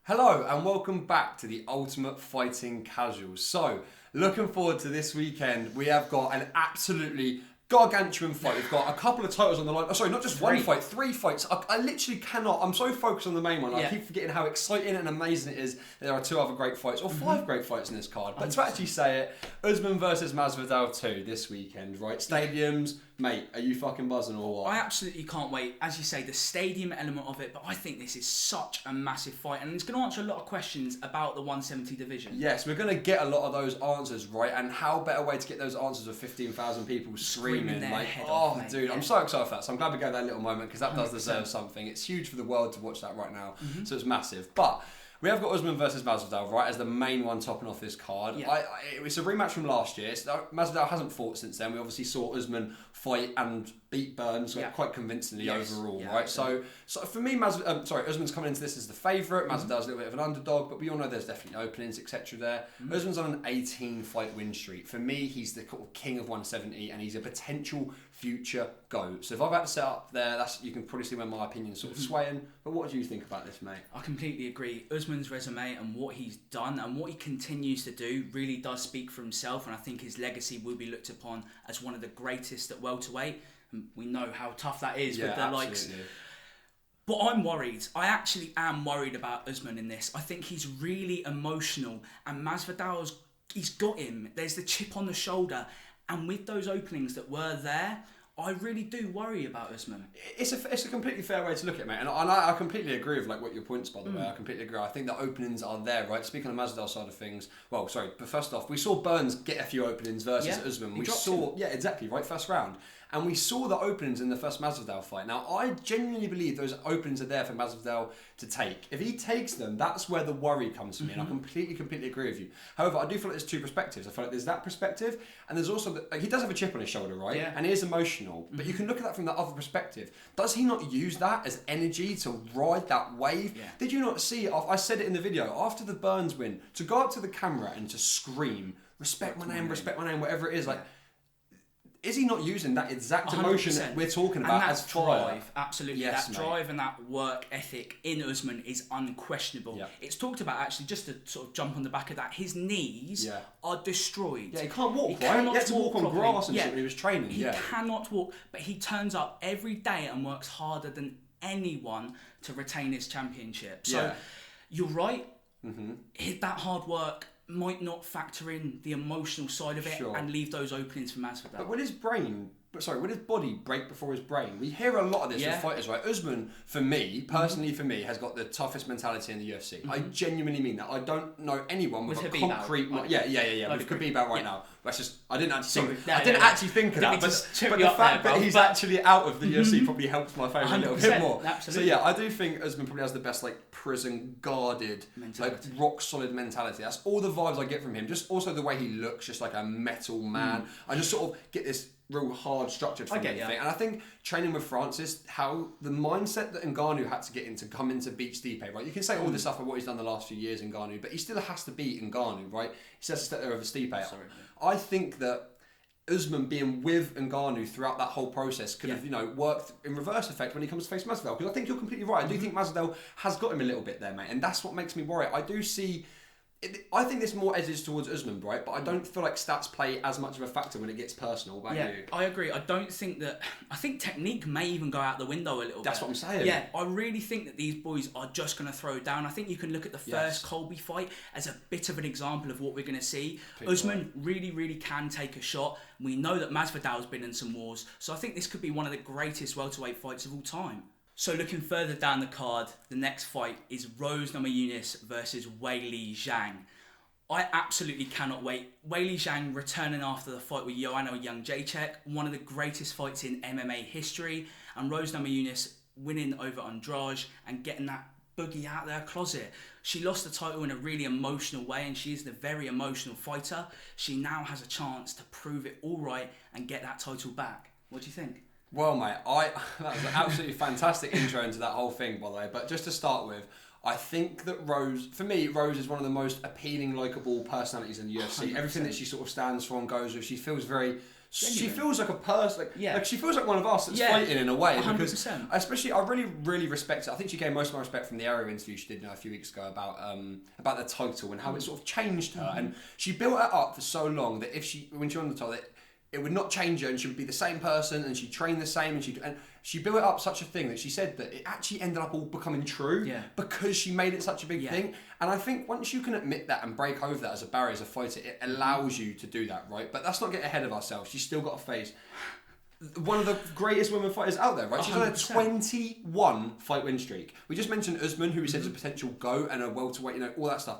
Hello and welcome back to the Ultimate Fighting Casuals. So, looking forward to this weekend. We have got an absolutely gargantuan fight. We've got a couple of titles on the line. Oh, sorry, not just one fight, three fights. I literally cannot. I'm so focused on the main one. I keep forgetting how exciting and amazing it is. There are two other great fights, or five great fights in this card. But to actually say it, Usman versus Masvidal 2 this weekend, right? Stadiums, mate, are you fucking buzzing or what? I absolutely can't wait. As you say, the stadium element of it, but I think this is such a massive fight, and it's going to answer a lot of questions about the 170 division. Yes, we're going to get a lot of those answers, right? And how better way to get those answers with 15,000 people screaming like, dude, I'm so excited for that. So I'm glad we gave that little moment because that 100%. Does deserve something. It's huge for the world to watch that right now. So it's massive. But we have got Usman versus Masvidal, right, as the main one topping off this card. Yeah. It's a rematch from last year. Masvidal hasn't fought since then. We obviously saw Usman fight and beat Burns quite convincingly overall, right? So for me, Usman's coming into this as the favourite. Masvidal's a little bit of an underdog, but we all know there's definitely openings, etc. there. Usman's on an 18-fight win streak. For me, he's the king of 170, and he's a potential future GOAT. So if I've had to set up there, you can probably see where my opinion's sort of swaying. But what do you think about this, mate? I completely agree. Usman's resume and what he's done and what he continues to do really does speak for himself, and I think his legacy will be looked upon as one of the greatest at welterweight. And we know how tough that is with the likes. But I'm worried. I actually am worried about Usman in this. I think he's really emotional, and Masvidal's he's got him. There's the chip on the shoulder. And with those openings that were there, I really do worry about Usman. It's a completely fair way to look at it, mate. And I completely agree with what your points, by the way. I completely agree. I think the openings are there, right? Speaking of Masvidal side of things, but first off, we saw Burns get a few openings versus Usman. We saw, exactly, right, first round. And we saw the openings in the first Masvidal fight. Now, I genuinely believe those openings are there for Masvidal to take. If he takes them, that's where the worry comes from me. And I completely agree with you. However, I do feel like there's two perspectives. I feel like there's that perspective, and there's also, he does have a chip on his shoulder, right? Yeah. And he is emotional. But you can look at that from the other perspective. Does he not use that as energy to ride that wave? Yeah. Did you not see, I said it in the video, after the Burns win, to go up to the camera and to scream, respect my name, whatever it is, like, is he not using that exact emotion 100%. That we're talking about as drive? Absolutely. Yes, that drive and that work ethic in Usman is unquestionable. Yeah. It's talked about, actually, just to sort of jump on the back of that, his knees are destroyed. Yeah, he can't walk, He had to walk on grass and shit when he was training. He cannot walk, but he turns up every day and works harder than anyone to retain his championship. So you're right. That hard work might not factor in the emotional side of it and leave those openings for Masvidal. But would his body break before his brain? We hear a lot of this with fighters, right? Usman, for me, personally for me, has got the toughest mentality in the UFC. I genuinely mean that. I don't know anyone with a concrete... With Khabib out right now. That's just... I didn't actually think of that. But the fact that he's actually out of the UFC probably helps my favour a little bit more. Absolutely. So I do think Usman probably has the best prison guarded, rock solid mentality. That's all the vibes I get from him. Just also the way he looks, just like a metal man. I just sort of get this real hard structured from him thing. And I think training with Francis, how the mindset that Ngannou had to get in to come into beat Stipe, right? You can say all this stuff about what he's done the last few years in Ngannou, but he still has to beat Ngannou, right? He still has to step there over Stipe. I think that Usman being with Ngannou throughout that whole process could have, worked in reverse effect when he comes to face Masvidal. Because I think you're completely right. I do think Masvidal has got him a little bit there, mate. And that's what makes me worry. I do see... I think this more edges towards Usman, right? But I don't feel like stats play as much of a factor when it gets personal. About you? I agree. I think technique may even go out the window a little bit. That's what I'm saying. Yeah, I really think that these boys are just going to throw it down. I think you can look at the first Colby fight as a bit of an example of what we're going to see. Usman really can take a shot. We know that Masvidal's been in some wars. So I think this could be one of the greatest welterweight fights of all time. So looking further down the card, the next fight is Rose Namajunas versus Weili Zhang. I absolutely cannot wait. Weili Zhang returning after the fight with Joanna Jędrzejczyk, one of the greatest fights in MMA history, and Rose Namajunas winning over Andraj and getting that boogie out of their closet. She lost the title in a really emotional way, and she is the very emotional fighter. She now has a chance to prove it all right and get that title back. What do you think? Well, mate, that was an absolutely fantastic intro into that whole thing, by the way. But just to start with, I think that Rose is one of the most appealing, likeable personalities in the UFC. 100%. Everything that she sort of stands for and goes with, she feels very She feels like a person, like she feels like one of us that's fighting in a way. 100%. Because especially, I really respect it. I think she gained most of my respect from the Area interview she did a few weeks ago about the title and how it sort of changed her. And she built it up for so long that when she won the title, it would not change her, and she would be the same person, and she trained the same, and she built it up such a thing that she said that it actually ended up all becoming true because she made it such a big thing. And I think once you can admit that and break over that as a barrier as a fighter, it allows you to do that, right? But let's not get ahead of ourselves. She's still got to face one of the greatest women fighters out there, right? She's 100%. On a 21 fight win streak. We just mentioned Usman, who we said is a potential GOAT and a welterweight, all that stuff.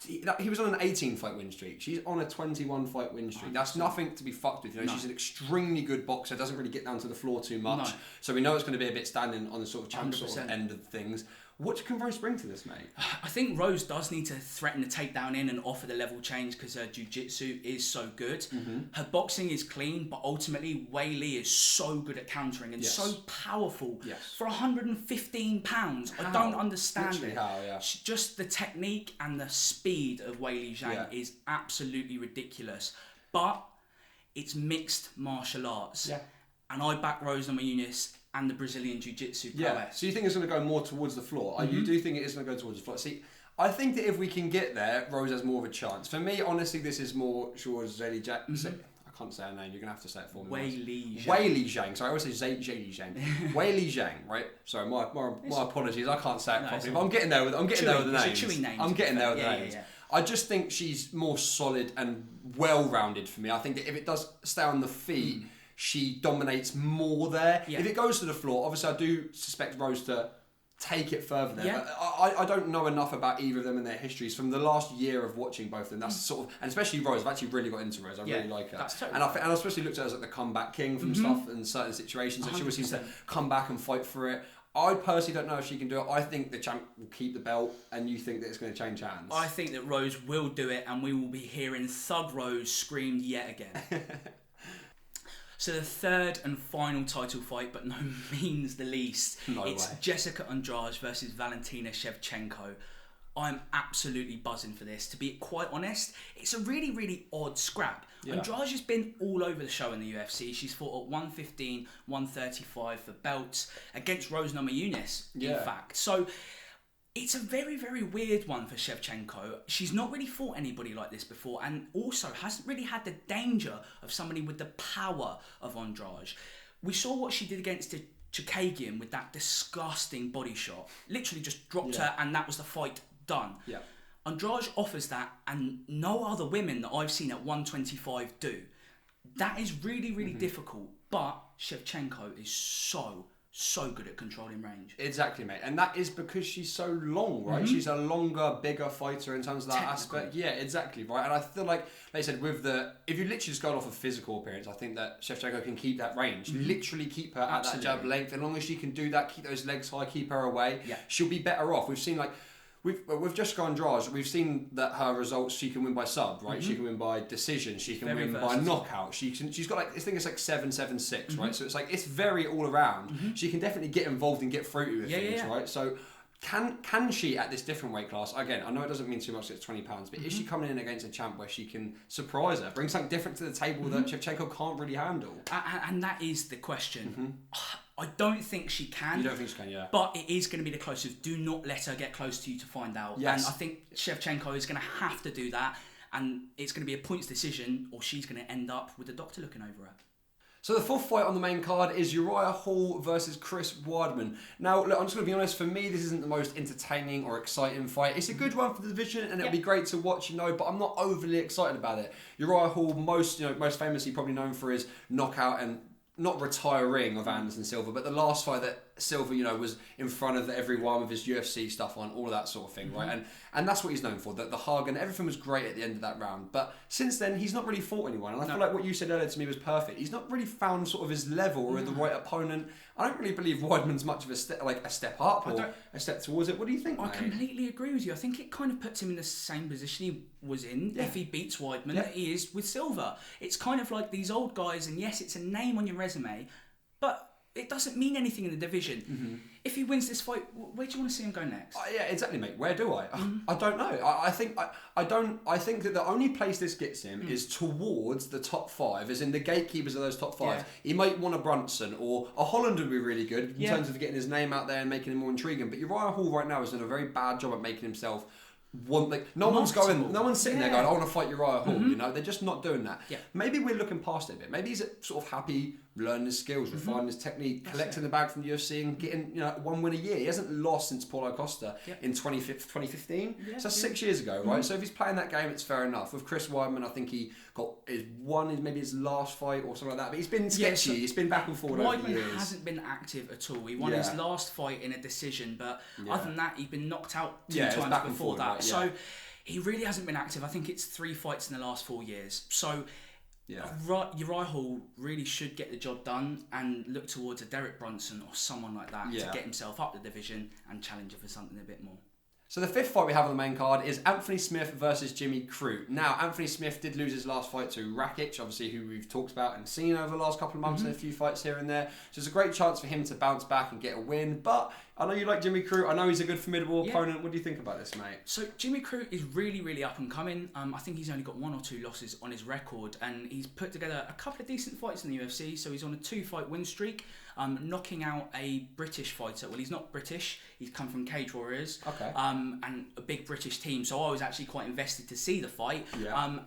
He was on an 18 fight win streak. She's on a 21 fight win streak. 100%. That's nothing to be fucked with. She's an extremely good boxer. Doesn't really get down to the floor too much. No. So we know it's going to be a bit standing on the sort of champ sort of end of things. What can Rose bring to this, mate? I think Rose does need to threaten the takedown in and offer the level change because her jiu-jitsu is so good. Her boxing is clean, but ultimately Weili is so good at countering and so powerful. For 115 pounds, I don't understand Literally it. How, Just the technique and the speed of Weili Zhang is absolutely ridiculous. But it's mixed martial arts. And I back Rose Namajunas and the Brazilian Jiu-Jitsu prowess. So you think it's going to go more towards the floor? You do think it is going to go towards the floor? See, I think that if we can get there, Rose has more of a chance. For me, honestly, this is more towards Weili Zhang. I can't say her name. You're going to have to say it for me. Weili Zhang. Sorry, I always say Weili Zhang. Weili Zhang, right? Sorry, my apologies. I can't say it properly. But I'm getting there with the names. It's a chewy name. I'm getting there with the names. I just think she's more solid and well-rounded for me. I think that if it does stay on the feet, she dominates more there. If it goes to the floor, obviously I do suspect Rose to take it further there. But I don't know enough about either of them and their histories. From the last year of watching both of them, that's sort of, and especially Rose, I've actually really got into Rose. I really like her. And I especially looked at her as like the comeback king from stuff in certain situations. Like she always seems to come back and fight for it. I personally don't know if she can do it. I think the champ will keep the belt, and you think that it's going to change hands. I think that Rose will do it, and we will be hearing Thug Rose screamed yet again. So the third and final title fight, but no means the least, it's Jessica Andraj versus Valentina Shevchenko. I'm absolutely buzzing for this. To be quite honest, it's a really, really odd scrap. Andraj has been all over the show in the UFC. She's fought at 115, 135 for belts against Rose Namajunas, in fact. So it's a very, very weird one for Shevchenko. She's not really fought anybody like this before, and also hasn't really had the danger of somebody with the power of Andraj. We saw what she did against Chikagian with that disgusting body shot. Literally just dropped her, and that was the fight done. Andraj offers that, and no other women that I've seen at 125 do. That is really, really difficult, but Shevchenko is so good at controlling range. Exactly, mate. And that is because she's so long, right? She's a longer, bigger fighter in terms of that aspect. Yeah, exactly, right? And I feel like they said if you literally just go off of physical appearance, I think that Shevchenko can keep that range. Literally keep her at that jab length. As long as she can do that, keep those legs high, keep her away, she'll be better off. We've seen with Jessica Andrade, we've seen that her results, she can win by sub, right? She can win by decision. She can win by knockout. She's got I think it's like 7-7-6, right? So it's like, it's very all around. She can definitely get involved and get fruity with things, right? So can she at this different weight class, again, I know it doesn't mean too much, it's 20 pounds, but is she coming in against a champ where she can surprise her, bring something different to the table that Shevchenko can't really handle? And that is the question. I don't think she can. You don't think she can, yeah. But it is going to be the closest. Do not let her get close to you to find out. Yes. And I think Shevchenko is going to have to do that. And it's going to be a points decision, or she's going to end up with the doctor looking over her. So the fourth fight on the main card is Uriah Hall versus Chris Weidman. Now, look, I'm just going to be honest, for me, this isn't the most entertaining or exciting fight. It's a good one for the division, and it'll be great to watch, but I'm not overly excited about it. Uriah Hall, most famously probably known for his knockout and not retiring of Anderson Silva, but the last fight that Silva, was in front of everyone with his UFC stuff on, all of that sort of thing, right? And that's what he's known for, the hug, and everything was great at the end of that round. But since then, he's not really fought anyone, and I feel like what you said earlier to me was perfect. He's not really found sort of his level or the right opponent. I don't really believe Weidman's much of a step up or a step towards it. What do you think, I mate? completely agree with you. I think it kind of puts him in the same position he was in if he beats Weidman that he is with Silva. It's kind of like these old guys, and yes, it's a name on your resume, but it doesn't mean anything in the division. If he wins this fight, where do you want to see him go next? Yeah, exactly, mate. Where do I? I don't know. I think that the only place this gets him is towards the top 5, as in the gatekeepers of those top 5. Yeah. He might want a Brunson, or a Holland would be really good in terms of getting his name out there and making him more intriguing. But Uriah Hall right now is doing a very bad job at making himself no one's sitting there going, I want to fight Uriah Hall. You know, they're just not doing that. Yeah. Maybe we're looking past it a bit. Maybe he's sort of happy learning his skills, refining his technique, collecting the bag from the UFC and getting, you know, 1 win a year. He hasn't lost since Paulo Costa in 2015. So that's 6 years ago, right? So if he's playing that game, it's fair enough. With Chris Weidman, I think he got maybe his last fight or something like that. But he's been sketchy. He's been back and forward over the years. Weidman hasn't been active at all. He won his last fight in a decision, but other than that, he'd been knocked out 2 times before that. Right? So he really hasn't been active. I think it's 3 fights in the last 4 years. So Uriah Hall really should get the job done and look towards a Derek Brunson or someone like that to get himself up the division and challenge for something a bit more. So the 5th fight we have on the main card is Anthony Smith versus Jimmy Crute. Now, Anthony Smith did lose his last fight to Rakic, obviously, who we've talked about and seen over the last couple of months in a few fights here and there. So it's a great chance for him to bounce back and get a win. But I know you like Jimmy Crute. I know he's a good, formidable opponent. What do you think about this, mate? So Jimmy Crute is really, really up and coming. I think he's only got 1 or 2 losses on his record, and he's put together a couple of decent fights in the UFC. So he's on a 2-fight win streak, knocking out a British fighter. Well, he's not British. He's come from Cage Warriors, and a big British team. So I was actually quite invested to see the fight.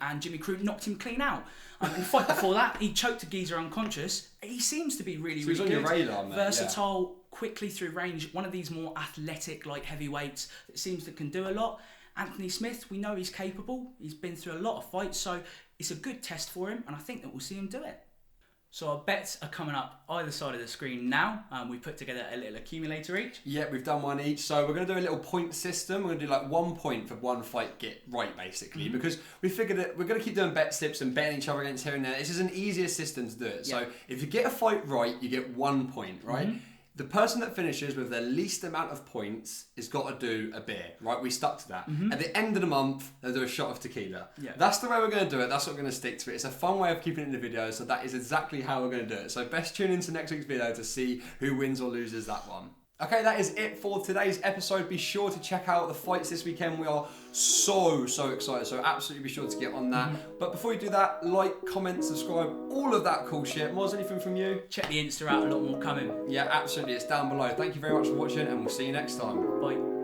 And Jimmy Crute knocked him clean out. In the fight before that, he choked a geezer unconscious. He seems to be really, really good. He's on your radar, mate. Versatile, quickly through range. One of these more athletic, light heavyweights that seems that can do a lot. Anthony Smith, we know he's capable. He's been through a lot of fights, so it's a good test for him, and I think that we'll see him do it. So our bets are coming up either side of the screen now. We put together a little accumulator each. Yeah, we've done one each. So we're going to do a little point system. We're going to do like 1 point for one fight get right, basically. Because we figured that we're going to keep doing bet slips and betting each other against here and there. This is an easier system to do it. So if you get a fight right, you get 1 point, right? The person that finishes with the least amount of points has got to do a beer, right? We stuck to that. At the end of the month, they'll do a shot of tequila. That's the way we're going to do it. That's what we're going to stick to it. It's a fun way of keeping it in the video, so that is exactly how we're going to do it. So best tune into next week's video to see who wins or loses that one. Okay, that is it for today's episode. Be sure to check out the fights this weekend. We are so excited, so absolutely be sure to get on that. But before you do that, like, comment, subscribe, all of that cool shit. Moz, anything from you? Check the Insta out, a lot more coming. Yeah, absolutely. It's down below. Thank you very much for watching, and we'll see you next time. Bye.